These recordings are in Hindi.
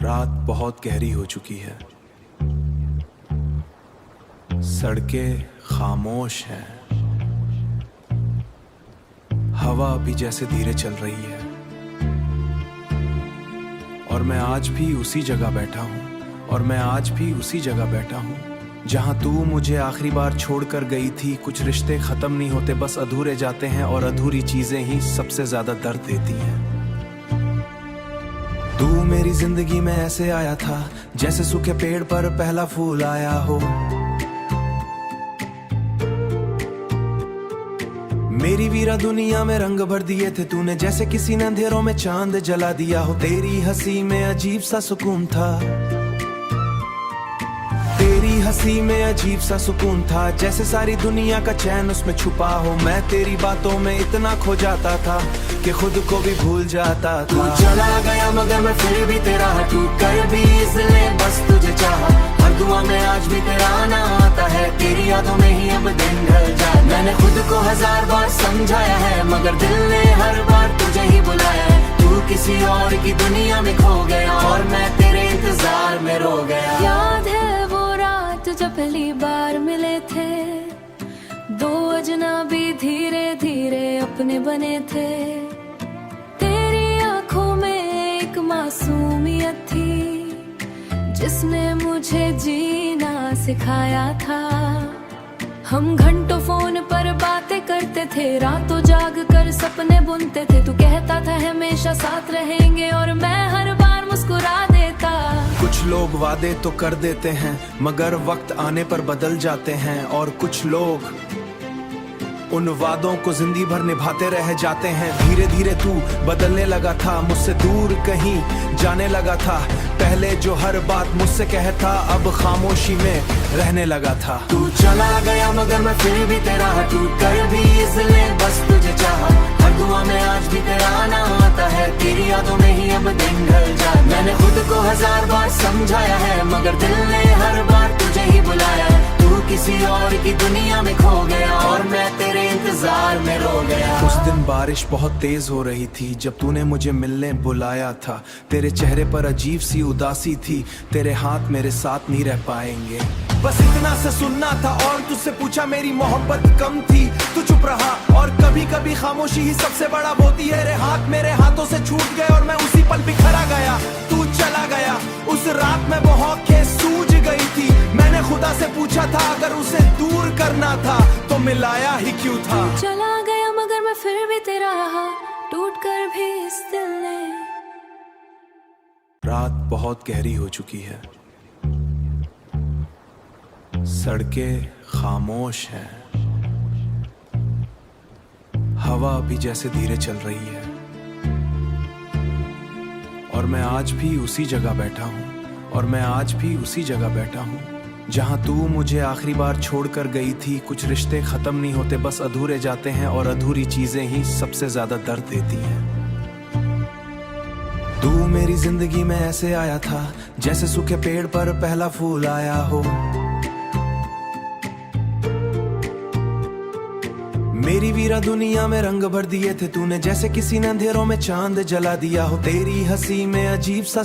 रात बहुत गहरी हो चुकी है। सड़कें खामोश हैं। हवा अभी जैसे धीरे चल रही है। और मैं आज भी उसी जगह बैठा हूँ जहाँ तू मुझे आखिरी बार छोड़कर गई थी। कुछ रिश्ते खत्म नहीं होते, बस अधूरे जाते हैं, और अधूरी चीजें ही सबसे ज्यादा दर्द देती हैं। तू मेरी जिंदगी में ऐसे आया था जैसे सूखे पेड़ पर पहला फूल आया हो। मेरी वीरा दुनिया में रंग भर दिए थे तूने, जैसे किसी ने अंधेरों में चांद जला दिया हो। तेरी हंसी में अजीब सा सुकून था, जैसे सारी दुनिया का चैन उसमें छुपा हो। मैं तेरी बातों में इतना खो जाता था कि खुद को भी भूल जाता था। तू चला गया मगर मैं फिर भी तेरा टूट कर भी इसलिए बस तुझे चाहा। हर दुआ में आज भी तेरा आना आता है, तेरी यादों में ही अब दिन ढल जाए। मैंने खुद को 1000 बार समझाया है मगर दिल ने हर बार तुझे ही बुलाया है। तू किसी और की दुनिया में खो गया और मैं तेरे इंतजार में रो गया। याद है वो रात जब पहली बार मिले थे, दो अजनबी धीरे धीरे अपने बने थे। तेरी आंखों में एक मासूमियत थी जिसने मुझे जीना सिखाया था। हम घंटों फोन पर बातें करते थे, रातों जाग कर सपने बुनते थे। तू कहता था हमेशा साथ रहेंगे और मैं हर बार मुस्कुरा देता। कुछ लोग वादे तो कर देते हैं मगर वक्त आने पर बदल जाते हैं, और कुछ लोग उन वादों को जिंदगी भर निभाते रह जाते हैं। धीरे धीरे तू बदलने लगा था, मुझसे दूर कहीं जाने लगा था। पहले जो हर बात मुझसे कहता अब खामोशी में रहने लगा था। तू चला गया मगर मैं फिर भी तेरा टूट कर भी इसलिए बस तुझे चाहा। हर दुआ में आज भी तेरा आना आता है, तेरी यादों में ही अब दिन ढल जाए। मैंने खुद को 1000 बार समझाया है मगर दिल ने हर बार तुझे ही बुलाया है। तू किसी और की दुनिया में खो गया और मैं तेरे इंतजार में रो गया। उस दिन बारिश बहुत तेज हो रही थी जब तूने मुझे मिलने बुलाया था। तेरे चेहरे पर अजीब सी उदासी थी, तेरे हाथ मेरे साथ नहीं रह पाएंगे। बस इतना से सुनना था और तुझसे पूछा मेरी मोहब्बत कम थी। तू चुप रहा और कभी कभी खामोशी ही सबसे बड़ा होती है। हाथ मेरे हाथों से छूट गए और मैं उसी पल बिखरा गया। तू चला गया, उस रात में बहुत खेत सूझ गई थी। मैंने खुदा से पूछा था अगर उसे दूर करना था तो मिलाया ही क्यों था। चला गया मगर मैं फिर भी तेरा रहा, टूट कर भी इस दिल ने। रात बहुत गहरी हो चुकी है। सड़कें खामोश हैं। हवा अभी जैसे धीरे चल रही है। और मैं आज भी उसी जगह बैठा हूँ जहाँ तू मुझे आखिरी बार छोड़कर गई थी। कुछ रिश्ते खत्म नहीं होते, बस अधूरे जाते हैं, और अधूरी चीजें ही सबसे ज्यादा दर्द देती हैं। तू मेरी जिंदगी में ऐसे आया था जैसे सूखे पेड़ पर पहला फूल आया हो। मेरी वीरा दुनिया में रंग भर दिए थे तूने, जैसे किसी ने अंधेरों में चांद जला दिया हो। तेरी हंसी में अजीब सा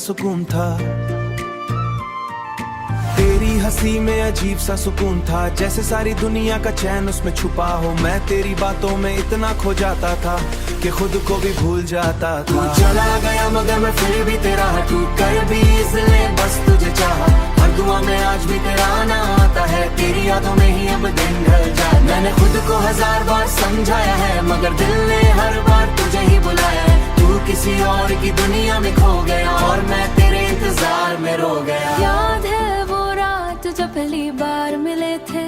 सुकून था, जैसे सारी दुनिया का चैन उसमें छुपा हो। मैं तेरी बातों में इतना खो जाता था कि खुद को भी भूल जाता था। तू चला गया मगर मैं फिर भी तेरा टूट कर भी इसलिए बस तुझे चाहा। हर दुआ में आज भी तेरा आना आता है, तेरी यादों में ही अब दिन ढल जाए। मैंने खुद को 1000 बार समझाया है मगर दिल ने हर बार तुझे ही बुलाया है। तू किसी और की दुनिया में खो गया और मैं तेरे इंतजार में रो गया। याद है वो रात जब पहली बार मिले थे,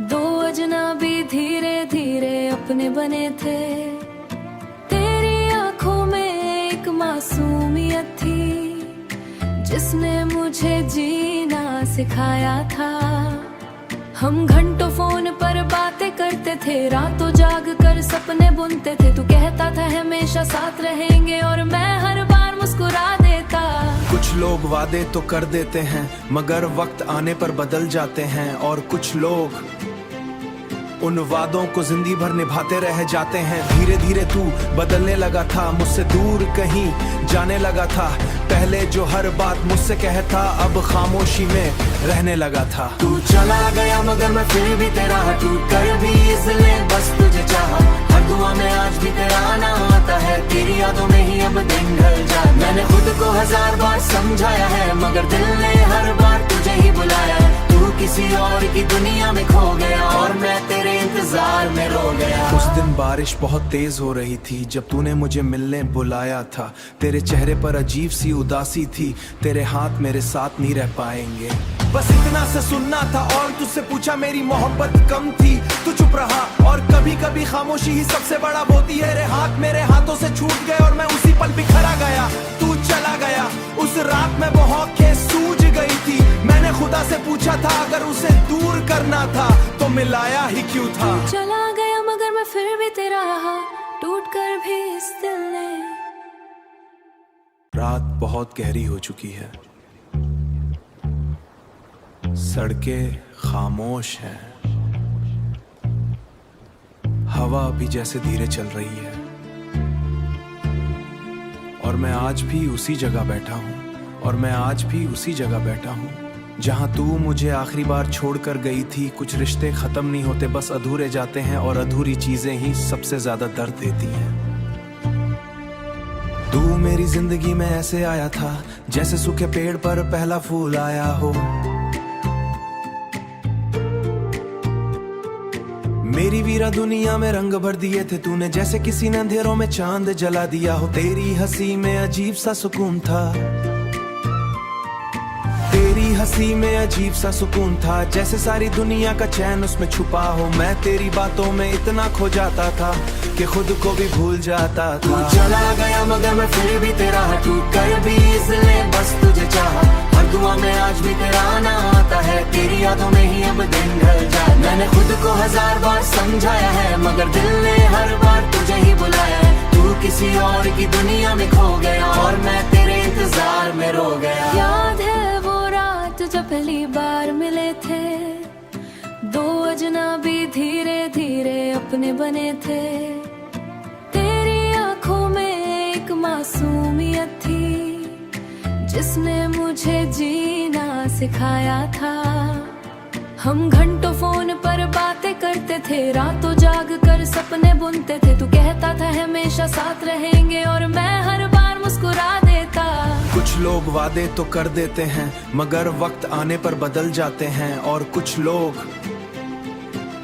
दो अजनबी धीरे धीरे अपने बने थे। तेरी आंखों में एक मासूमियत थी जिसने मुझे जीना सिखाया था। हम घंटों फोन पर बातें करते थे, रातों जाग कर सपने बुनते थे। तू कहता था हमेशा साथ रहेंगे और मैं हर बार मुस्कुरा देता। कुछ लोग वादे तो कर देते हैं मगर वक्त आने पर बदल जाते हैं, और कुछ लोग उन वादों को जिंदगी भर निभाते रह जाते हैं। धीरे धीरे तू बदलने लगा था, मुझसे दूर कहीं जाने लगा था। पहले जो हर बात मुझसे कहता अब खामोशी में रहने लगा था। तू चला गया मगर मैं फिर भी तेरा टूट कर भी इसलिए बस तुझे चाहा। हर दुआ में आज भी तेरा आना आता है, तेरी यादों में ही अब दिन ढल जा। मैंने खुद को 1000 बार समझाया है मगर दिल ने हर बार तुझे ही बुलाया है। तू किसी और की दुनिया में खो गया और मैं तेरे इंतजार में रो गया। उस दिन बारिश बहुत तेज हो रही थी जब तूने मुझे मिलने बुलाया था। तेरे चेहरे पर अजीब सी उदासी थी, तेरे हाथ मेरे साथ नहीं रह पाएंगे। बस इतना से सुनना था और तुझसे पूछा मेरी मोहब्बत कम थी। तू चुप रहा और कभी कभी खामोशी ही सबसे बड़ा बोती है। रे हाथ मेरे हाथों से छूट गए और मैं उसी पल बिखरा गया। तू चला गया, उस रात में वो आंखें सूज गई थी। मैंने खुदा से पूछा था अगर उसे दूर करना था तो मिलाया ही क्यों था। चला गया मगर मैं फिर भी तेरा रहा, टूट कर भी इस दिल ने। रात बहुत गहरी हो चुकी है, सड़कें खामोश हैं, हवा भी जैसे धीरे चल रही है और मैं आज भी उसी जगह बैठा हूँ जहां तू मुझे आखिरी बार छोड़कर गई थी। कुछ रिश्ते खत्म नहीं होते, बस अधूरे जाते हैं और अधूरी चीजें ही सबसे ज्यादा दर्द देती हैं। तू मेरी जिंदगी में ऐसे आया था जैसे सूखे पेड़ पर पहला फूल आया हो। मेरी वीरा दुनिया में रंग भर दिए थे तूने, जैसे किसी ने अंधेरों में चांद जला दिया हो। तेरी हंसी में अजीब सा सुकून था, जैसे सारी दुनिया का चैन उसमें छुपा हो। मैं तेरी बातों में इतना खो जाता था कि खुद को भी भूल जाता था। तू चला गया मगर मैं फिर भी तेरा टूट कर भी इसलिए बस तुझे चाहा। हर दुआ में आज भी तेरा आना आता है, तेरी यादों में ही अब दिन ढल जा। मैंने खुद को 1000 बार समझाया है मगर दिल ने हर बार तुझे ही बुलाया है। तू किसी और की दुनिया में खो गया और मैं तेरे इंतजार में रो गया। याद है वो रात जब पहली बार मिले थे, दो अजनबी धीरे धीरे अपने बने थे। तेरी आंखों में एक मासूमियत थी जिसने मुझे जीना सिखाया था। हम घंटों फोन पर बातें करते थे, रातों जाग कर सपने बुनते थे। तू कहता था हमेशा साथ रहेंगे और मैं हर बार मुस्कुरा देता। कुछ लोग वादे तो कर देते हैं मगर वक्त आने पर बदल जाते हैं, और कुछ लोग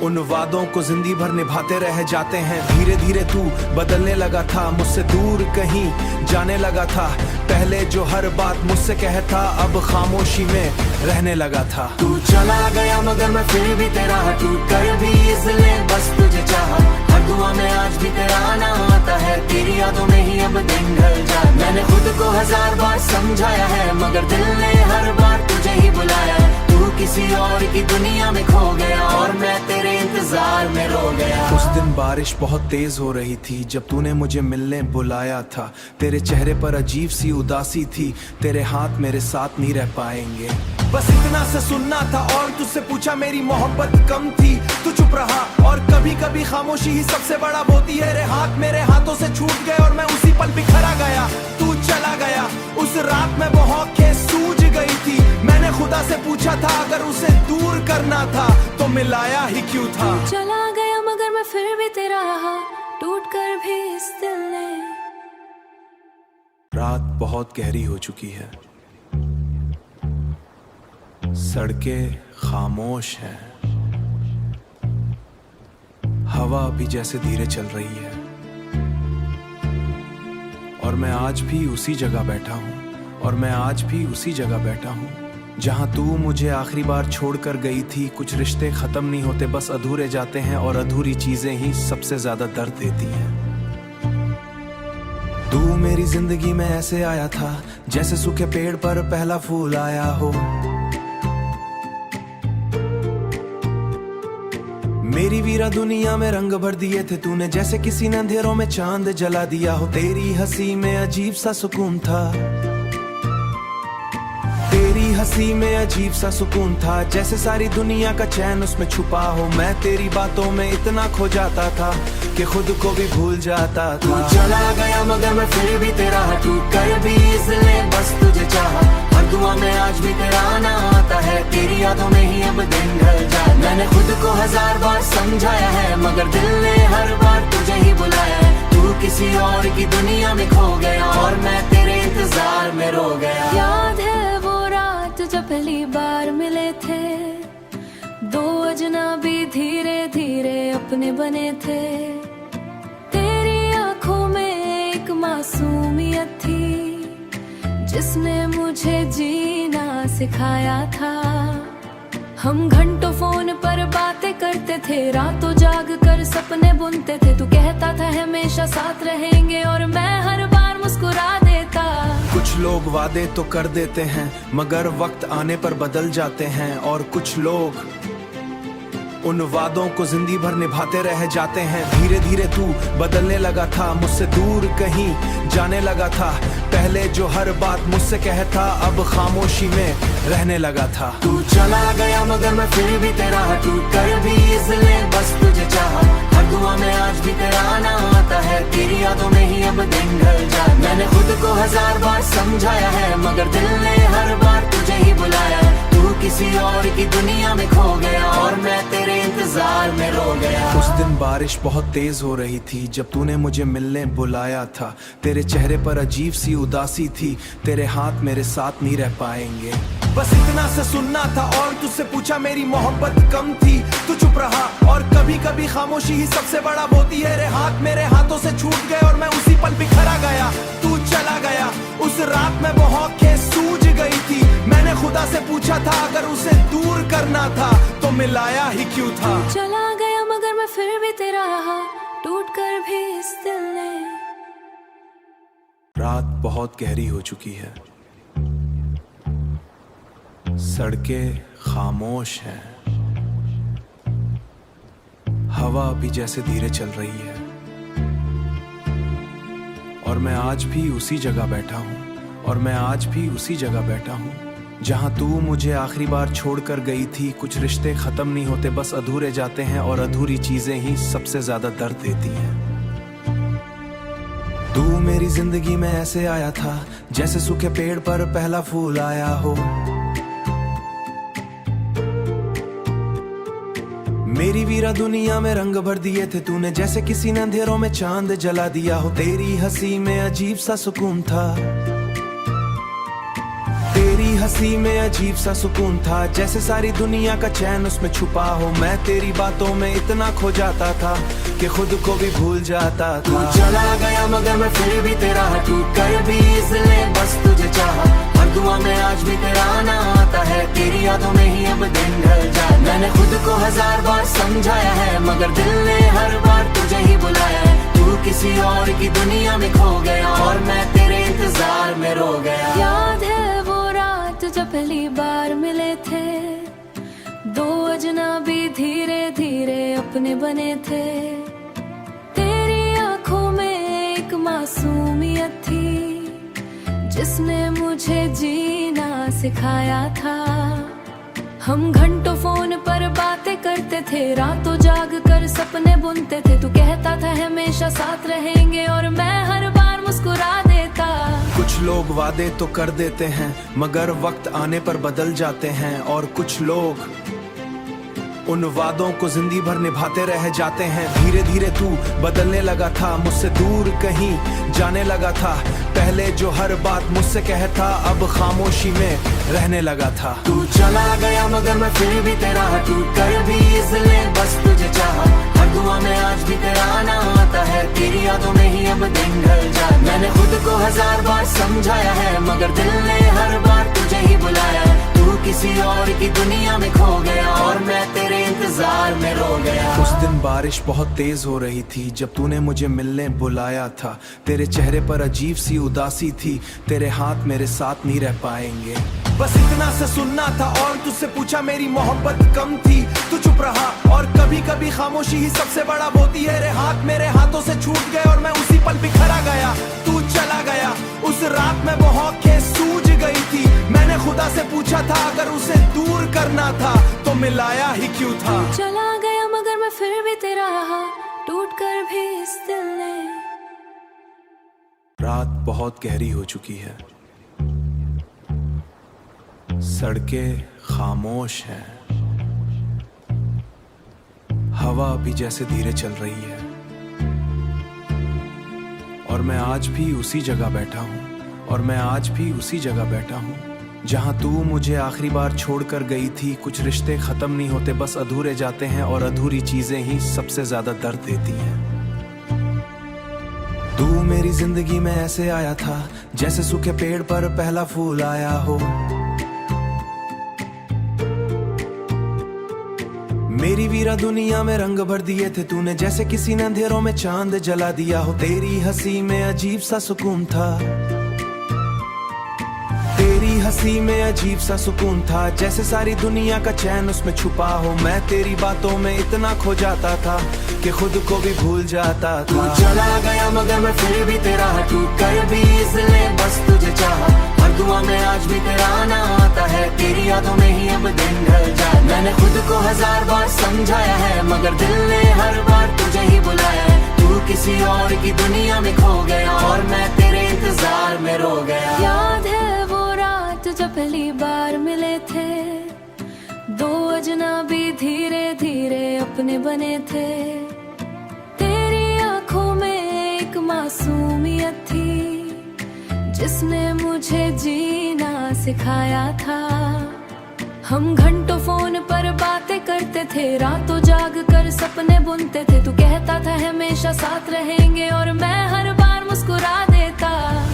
उन वादों को जिंदगी भर निभाते रह जाते हैं। धीरे धीरे तू बदलने लगा था, मुझसे दूर कहीं जाने लगा था। पहले जो हर बात मुझसे कहता अब खामोशी में रहने लगा था। तू चला गया मगर मैं फिर भी तेरा टूट कर भी इसलिए बस तुझे चाहा। हर दुआ में आज भी तेरा आना आता है, तेरी यादों में ही अब दिन ढल जा। मैंने खुद को 1000 बार समझाया है मगर दिल ने हर बार तुझे ही बुलाया है। तू किसी और की दुनिया में खो गया और मैं तेरे इंतजार में रो गया। उस दिन बारिश बहुत तेज हो रही थी जब तूने मुझे मिलने बुलाया था। तेरे चेहरे पर अजीब सी उदासी थी, तेरे हाथ मेरे साथ नहीं रह पाएंगे। बस इतना से सुनना था और तुझसे पूछा मेरी मोहब्बत कम थी। तू चुप रहा और कभी कभी खामोशी ही सबसे बड़ा बोती है। रे हाथ मेरे हाथों से छूट गए और मैं उसी पल बिखरा गया। तू चला गया, उस रात में वो आंखें सूज गई थी। मैंने खुदा से पूछा था अगर उसे दूर करना था तो मिलाया ही क्यों था। चला गया मगर मैं फिर भी तेरा रहा, टूट कर भी इस दिल ने। रात बहुत गहरी हो चुकी है, सड़कें खामोश हैं, हवा भी जैसे धीरे चल रही है और मैं आज भी उसी जगह बैठा हूँ जहां तू मुझे आखिरी बार छोड़कर गई थी। कुछ रिश्ते खत्म नहीं होते, बस अधूरे जाते हैं और अधूरी चीजें ही सबसे ज्यादा दर्द देती हैं। तू मेरी जिंदगी में ऐसे आया था जैसे सूखे पेड़ पर पहला फूल आया हो। मेरी वीरा दुनिया में रंग भर दिए थे तूने, जैसे किसी ने अंधेरों में चांद जला दिया हो। तेरी हंसी में अजीब सा सुकून था, तेरी हंसी में अजीब सा सुकून था, जैसे सारी दुनिया का चैन उसमें छुपा हो। मैं तेरी बातों में इतना खो जाता था कि खुद को भी भूल जाता तू था। चला गया मगर मैं फिर भी तेरा टूट कर भी इसलिए बस तुझे चाहा। हर दुआ में आज भी तेरा आना आता है, तेरी यादों में ही अब दिन ढल जाए। मैंने खुद को 1000 बार समझाया है मगर दिल ने हर बार तुझे ही बुलाया है। तू किसी और की दुनिया में खो गया और मैं तेरे इंतजार में रो गया। याद है वो रात जब पहली बार मिले थे, दो अजनबी धीरे धीरे अपने बने थे। तेरी आंखों में एक मासूमियत थी जिसने मुझे जीना सिखाया था। हम घंटों फोन पर बातें करते थे, रातों जाग कर सपने बुनते थे। तू कहता था हमेशा साथ रहेंगे और मैं हर बार मुस्कुरा देता। कुछ लोग वादे तो कर देते हैं मगर वक्त आने पर बदल जाते हैं, और कुछ लोग उन वादों को जिंदगी भर निभाते रह जाते हैं। धीरे धीरे तू बदलने लगा था, मुझसे दूर कहीं जाने लगा था। पहले जो हर बात मुझसे कहता अब खामोशी में रहने लगा था। तू चला गया मगर मैं फिर भी तेरा टूट कर भी इसलिए बस तुझे चाहा। हर दुआ में आज भी तेरा आना आता है, तेरी यादों में ही अब दिन ढल जाए। मैंने खुद को 1000 बार समझाया है मगर दिल ने हर बार तुझे ही बुलाया है। तू किसी और की दुनिया में खो गया और मैं तेरे इंतजार में रो गया। उस दिन बारिश बहुत तेज हो रही थी जब तूने मुझे मिलने बुलाया था। तेरे चेहरे पर अजीब सी उदासी थी, तेरे हाथ मेरे साथ नहीं रह पाएंगे। बस इतना से सुनना था और तुझसे पूछा मेरी मोहब्बत कम थी। तू चुप रहा और कभी कभी खामोशी ही सबसे बड़ा बोती है। रे हाथ मेरे हाथों से छूट गए और मैं उसी पल बिखरा गया। तू चला गया, उस रात में बहुत के सूझ गई थी। मैंने खुदा से पूछा था अगर उसे दूर करना था तो मिलाया ही क्यों था। चला गया मगर मैं फिर भी तेरा रहा, टूट कर भी इस दिल ने। रात बहुत गहरी हो चुकी है, सड़कें खामोश हैं, हवा भी जैसे धीरे चल रही है, और मैं आज भी उसी जगह बैठा हूँ जहां तू मुझे आखिरी बार छोड़कर गई थी। कुछ रिश्ते खत्म नहीं होते, बस अधूरे जाते हैं, और अधूरी चीजें ही सबसे ज्यादा दर्द देती हैं। तू मेरी जिंदगी में ऐसे आया था जैसे सूखे पेड़ पर पहला फूल आया हो। मेरी वीरा दुनिया में रंग भर दिए थे तूने, जैसे किसी ने अंधेरों में चांद जला दिया हो। तेरी हंसी में अजीब सा सुकून था, तेरी हंसी में अजीब सा सुकून था, जैसे सारी दुनिया का चैन उसमें छुपा हो। मैं तेरी बातों में इतना खो जाता था कि खुद को भी भूल जाता तू था। चला गया मगर मैं फिर भी तेरा टूट कर भी इसलिए बस तुझे चाहा। हर दुआ में आज भी तेरा आना आता है, तेरी यादों में ही अब दिन ढल जाए। मैंने खुद को 1000 बार समझाया है मगर दिल ने हर बार तुझे ही बुलाया है। तू किसी और की दुनिया में खो गया और मैं तेरे इंतजार में रो गया। याद है वो रात जब पहली बार मिले थे, दो अजनबी धीरे धीरे अपने बने थे। तेरी आंखों में एक मासूमियत थी जिसने मुझे जीना सिखाया था। हम घंटों फोन पर बातें करते थे, रातों जाग कर सपने बुनते थे। तू कहता था हमेशा साथ रहेंगे और मैं हर बार मुस्कुरा देता। कुछ लोग वादे तो कर देते हैं मगर वक्त आने पर बदल जाते हैं, और कुछ लोग उन वादों को जिंदगी भर निभाते रह जाते हैं। धीरे धीरे तू बदलने लगा था, मुझसे दूर कहीं जाने लगा था। पहले जो हर बात मुझसे कहता अब खामोशी में रहने लगा था। तू चला गया मगर मैं फिर भी तेरा टूट कर भी इसलिए बस तुझे चाहा। हर दुआ में आज भी तेरा आना आता है, तेरी यादों में ही अब दिन ढल जाए। मैंने खुद को 1000 बार समझाया है मगर दिल ने हर बार तुझे ही बुलाया है। तू किसी और की दुनिया में खो गया और मैं तेरे इंतजार में रो गया। उस दिन बारिश बहुत तेज हो रही थी जब तूने मुझे मिलने बुलाया था। तेरे चेहरे पर अजीब सी उदासी थी, तेरे हाथ मेरे साथ नहीं रह पाएंगे। बस इतना से सुनना था और तुझसे पूछा मेरी मोहब्बत कम थी। तू चुप रहा और कभी कभी खामोशी ही सबसे बड़ा बोती है। रे हाथ मेरे हाथों से छूट गए और मैं उसी पल बिखरा गया। तू चला गया, उस रात में बहुत के सूझ गई थी। मैंने खुदा से पूछा था अगर उसे दूर करना था तो मिलाया ही क्यों था। चला गया मगर मैं फिर भी तेरा रहा, टूट कर भी इस दिल ने। रात बहुत गहरी हो चुकी है, सड़कें खामोश हैं, हवा भी जैसे धीरे चल रही है, और मैं आज भी उसी जगह बैठा हूँ, और मैं आज भी उसी जगह बैठा हूँ जहाँ तू मुझे आखिरी बार छोड़कर गई थी। कुछ रिश्ते खत्म नहीं होते, बस अधूरे जाते हैं, और अधूरी चीजें ही सबसे ज्यादा दर्द देती हैं। तू मेरी जिंदगी में ऐसे आया था जैसे सूखे पेड़ पर पहला फूल आया हो। मेरी वीरा दुनिया में रंग भर दिए थे तूने, जैसे किसी ने अंधेरों में चांद जला दिया हो। तेरी हंसी में अजीब सा सुकून था, तेरी हंसी में अजीब सा सुकून था, जैसे सारी दुनिया का चैन उसमें छुपा हो। मैं तेरी बातों में इतना खो जाता था कि खुद को भी भूल जाता था। तू चला गया मगर मैं फिर भी तेरा, टूट कर भी इसलिए बस तुझे चाहा। हर दुआ में आज भी तेरा आना आता है, तेरी यादों में ही अब दिन ढल जाए। मैंने खुद को 1000 बार समझाया है मगर दिल ने हर बार तुझे ही बुलाया है। तू किसी और की दुनिया में खो गया और मैं तेरे इंतजार में रो गया। याद है वो रात जब पहली बार मिले थे, दो अजनबी धीरे धीरे अपने बने थे। तेरी आंखों में एक मासूमियत थी जिसने मुझे जीना सिखाया था। हम घंटों फोन पर बातें करते थे, रातों जाग कर सपने बुनते थे। तू कहता था हमेशा साथ रहेंगे और मैं हर बार मुस्कुरा देता।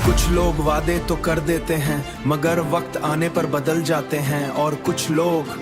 कुछ लोग वादे तो कर देते हैं मगर वक्त आने पर बदल जाते हैं, और कुछ लोग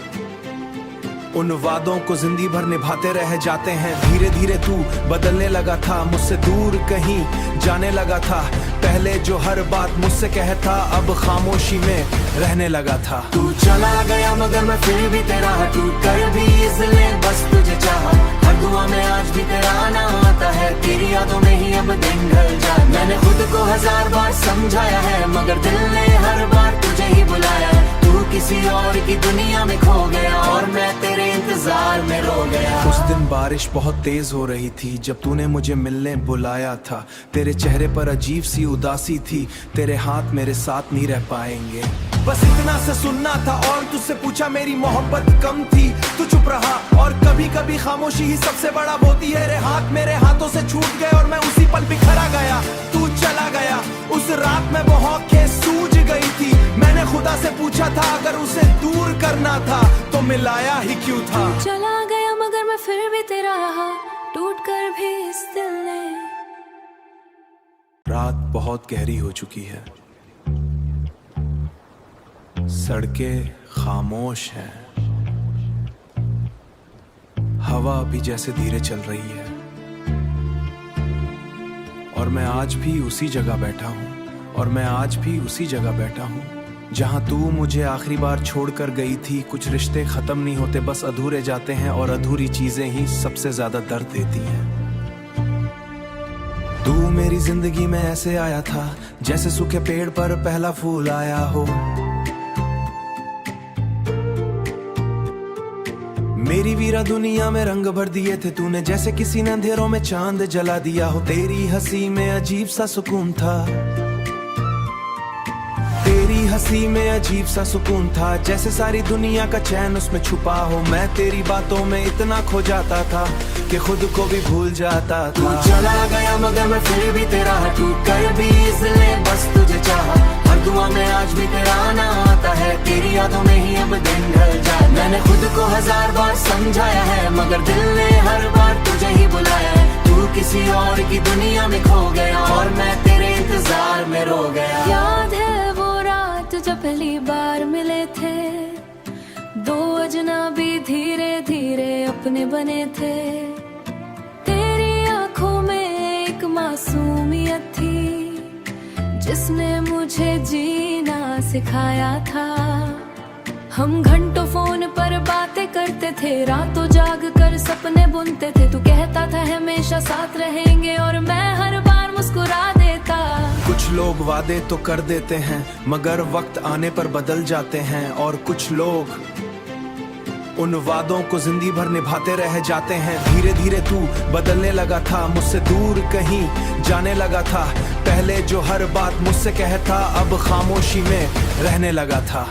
उन वादों को जिंदगी भर निभाते रह जाते हैं। धीरे धीरे तू बदलने लगा था, मुझसे दूर कहीं जाने लगा था। पहले जो हर बात मुझसे कहता अब खामोशी में रहने लगा था। तू चला गया मगर मैं फिर भी तेरा, टूट कर भी इसलिए बस तुझे चाहा। हर दुआ में आज भी तेरा आना आता है, तेरी यादों में ही अब दिन ढल जाए। मैंने खुद को 1000 बार समझाया है मगर दिल ने हर बार तुझे ही बुलाया है। तू किसी और की दुनिया में खो गया और मैं तेरे इंतजार में रो गया। उस दिन बारिश बहुत तेज हो रही थी जब तूने मुझे मिलने बुलाया था। तेरे चेहरे पर अजीब सी उदासी थी, तेरे हाथ मेरे साथ नहीं रह पाएंगे। बस इतना से सुनना था और तुझसे पूछा मेरी मोहब्बत कम थी। तू चुप रहा और कभी कभी खामोशी ही सबसे बड़ा होती है। रे हाथ मेरे हाथों से छूट गए और मैं उसी पल बिखरा गया। तू चला गया, उस रात में वो आंखें सूज गई थी। मैंने खुदा से पूछा था अगर उसे दूर करना था तो मिलाया ही क्यों था। चला गया मगर मैं फिर भी तेरा रहा, टूट कर भी इस दिल ने। रात बहुत गहरी हो चुकी है, सड़कें खामोश हैं, हवा भी जैसे धीरे चल रही है, और मैं आज भी उसी जगह बैठा हूँ, और मैं आज भी उसी जगह बैठा हूँ जहाँ तू मुझे आखिरी बार छोड़कर गई थी। कुछ रिश्ते खत्म नहीं होते, बस अधूरे जाते हैं, और अधूरी चीजें ही सबसे ज्यादा दर्द देती हैं। तू मेरी जिंदगी में ऐसे आया था जैसे सूखे पेड़ पर पहला फूल आया हो। मेरी वीरा दुनिया में रंग भर दिए थे तूने, जैसे किसी ने अंधेरों में चांद जला दिया हो। तेरी हंसी में अजीब सा सुकून था, तेरी हंसी में अजीब सा सुकून था, जैसे सारी दुनिया का चैन उसमें छुपा हो। मैं तेरी बातों में इतना खो जाता था कि खुद को भी भूल जाता था। तू चला गया मगर मैं फिर भी तेरा, टूट कर भी इसलिए बस तुझे चाहा। हर दुआ में आज भी तेरा आना आता है, तेरी यादों में ही अब दिन ढल जाए। मैंने खुद को 1000 बार समझाया है मगर दिल ने हर बार तुझे ही बुलाया है। तू किसी और की दुनिया में खो गया और मैं तेरे इंतजार में रो गया। याद है वो रात जब पहली बार मिले थे, दो अजनबी धीरे धीरे अपने बने थे। तेरी आंखों में एक मासूमियत थी जिसने मुझे जीना सिखाया था। हम घंटों फोन पर बातें करते थे, रातों जाग कर सपने बुनते थे। तू कहता था हमेशा साथ रहेंगे और मैं हर बार मुस्कुरा देता। कुछ लोग वादे तो कर देते हैं मगर वक्त आने पर बदल जाते हैं, और कुछ लोग उन वादों को जिंदगी भर निभाते रह जाते हैं। धीरे धीरे तू बदलने लगा था, मुझसे दूर कहीं जाने लगा था। पहले जो हर बात मुझसे कहता अब खामोशी में रहने लगा था।